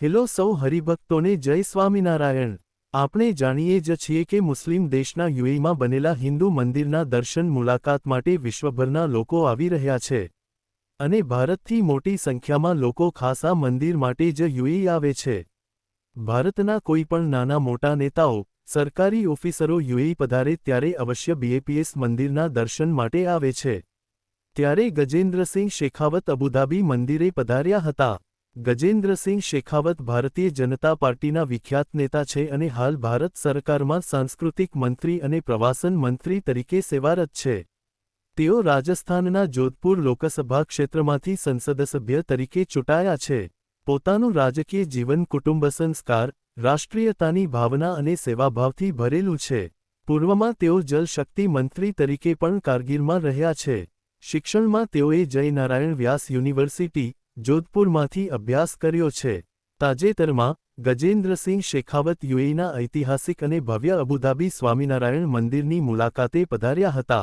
Hello સૌ હરિભક્તોને જય સ્વામિનારાયણ। આપણે જાણીએ જ છીએ કે મુસ્લિમ દેશના યુએઈમાં બનેલા હિન્દુ મંદિરના દર્શન મુલાકાત માટે વિશ્વભરના લોકો આવી રહ્યા છે અને ભારતથી મોટી સંખ્યામાં લોકો ખાસ આ મંદિર માટે જ યુએઈ આવે છે। ભારતના કોઈ પણ નાના મોટા નેતાઓ, સરકારી ઓફિસરો યુએઈ પધારે ત્યારે અવશ્ય બીએપીએસ મંદિરના દર્શન માટે આવે છે। ત્યારે ગજેન્દ્રસિંહ શેખાવત અબુધાબી મંદિરે પધાર્યા હતા। ગજેન્દ્રસિંહ શેખાવત ભારતીય જનતા પાર્ટીના વિખ્યાત નેતા છે અને હાલ ભારત સરકારમાં સાંસ્કૃતિક મંત્રી અને પ્રવાસન મંત્રી તરીકે સેવારત છે। તેઓ રાજસ્થાનના જોધપુર લોકસભા ક્ષેત્રમાંથી સંસદસભ્ય તરીકે ચૂંટાયા છે। પોતાનું રાજકીય જીવન કુટુંબ સંસ્કાર, રાષ્ટ્રીયતાની ભાવના અને સેવાભાવથી ભરેલું છે। પૂર્વમાં તેઓ જલ શક્તિ મંત્રી તરીકે પણ કારગિલમાં રહ્યા છે। શિક્ષણમાં તેઓએ જય નારાયણ વ્યાસ યુનિવર્સિટી, જોધપુરમાંથી અભ્યાસ કર્યો છે। તાજેતરમાં, ગજેન્દ્રસિંહ શેખાવત યુએઈના ઐતિહાસિક અને ભવ્ય અબુધાબી સ્વામિનારાયણ મંદિરની મુલાકાતે પધાર્યા હતા।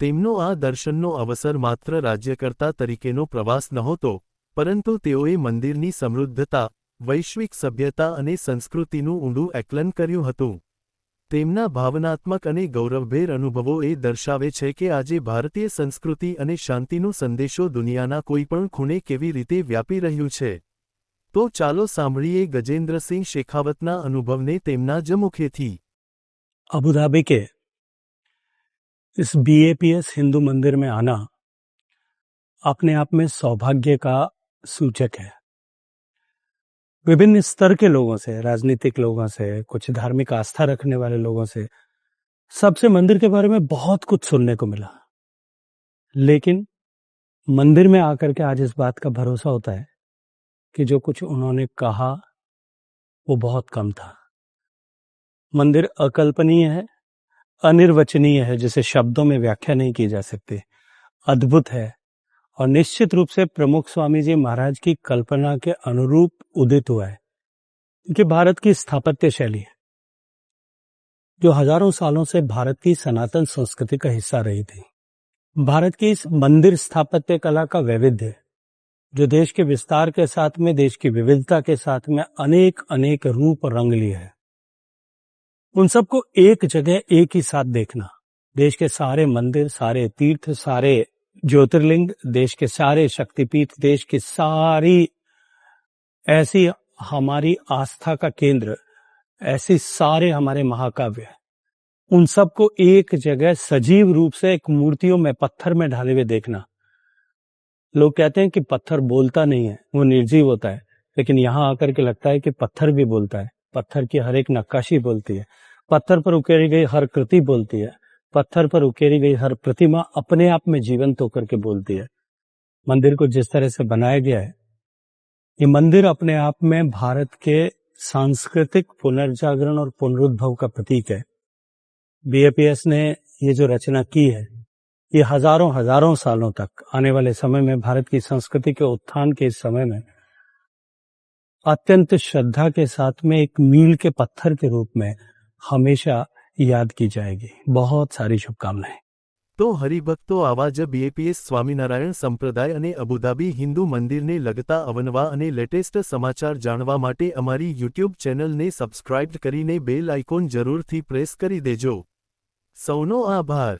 તેમનો આ દર્શનનો અવસર માત્ર રાજ્યકર્તા તરીકેનો પ્રવાસ નહોતો, પરંતુ તેઓએ મંદિરની સમૃદ્ધતા, વૈશ્વિક સભ્યતા અને સંસ્કૃતિનું ઊંડું આકલન કર્યું હતું। તેમના ભાવનાત્મક અને ગૌરવભેર અનુભવો એ દર્શાવે છે કે આજે ભારતીય સંસ્કૃતિ અને શાંતિનો સંદેશો દુનિયાના કોઈપણ ખૂણે કેવી રીતે વ્યાપી રહ્યું છે। તો ચાલો સાંભળીએ ગજેન્દ્રસિંહ શેખાવતના અનુભવને તેમના જ મુખેથી। अबू धाबी के इस बीएपीएस हिंदू मंदिर में आना अपने आप में सौभाग्य का सूचक है। विभिन्न स्तर के लोगों से, राजनीतिक लोगों से, कुछ धार्मिक आस्था रखने वाले लोगों से, सबसे मंदिर के बारे में बहुत कुछ सुनने को मिला, लेकिन मंदिर में आकर के आज इस बात का भरोसा होता है कि जो कुछ उन्होंने कहा वो बहुत कम था। मंदिर अकल्पनीय है, अनिर्वचनीय है, जिसे शब्दों में व्याख्या नहीं की जा सकती, अद्भुत है और निश्चित रूप से प्रमुख स्वामी जी महाराज की कल्पना के अनुरूप उदित हुआ है। कि भारत की स्थापत्य शैली है जो हजारों सालों से भारत की सनातन संस्कृति का हिस्सा रही थी। भारत की इस मंदिर स्थापत्य कला का वैविध्य जो देश के विस्तार के साथ में, देश की विविधता के साथ में अनेक अनेक रूप रंग लिए है, उन सबको एक जगह एक ही साथ देखना, देश के सारे मंदिर, सारे तीर्थ, सारे ज्योतिर्लिंग, देश के सारे शक्तिपीठ, देश की सारी ऐसी हमारी आस्था का केंद्र, ऐसे सारे हमारे महाकाव्य, उन सबको एक जगह सजीव रूप से एक मूर्तियों में, पत्थर में ढाले हुए देखना। लोग कहते हैं कि पत्थर बोलता नहीं है, वो निर्जीव होता है, लेकिन यहां आकर के लगता है कि पत्थर भी बोलता है। पत्थर की हर एक नक्काशी बोलती है, पत्थर पर उकेरी गई हर कृति बोलती है, पत्थर पर उकेरी गई हर प्रतिमा अपने आप में जीवंत होकर के बोलती है। मंदिर को जिस तरह से बनाया गया है, ये मंदिर अपने आप में भारत के सांस्कृतिक पुनर्जागरण और पुनरुद्भव का प्रतीक है। बीएपीएस ने ये जो रचना की है, ये हजारों हजारों सालों तक आने वाले समय में भारत की संस्कृति के उत्थान के इस समय में अत्यंत श्रद्धा के साथ में एक मील के पत्थर के रूप में हमेशा याद की जाएगी। बहुत सारी शुभकामनाएं। તો હરિભક્તો, આવા જ બીએપીએસ સ્વામિનારાયણ સંપ્રદાય અને અબુધાબી હિન્દુ મંદિરને લગતા અવનવા અને લેટેસ્ટ સમાચાર જાણવા માટે અમારી યુટ્યુબ ચેનલને સબસ્ક્રાઇબ કરીને બેલ આઇકોન જરૂરથી પ્રેસ કરી દેજો। સૌનો આભાર।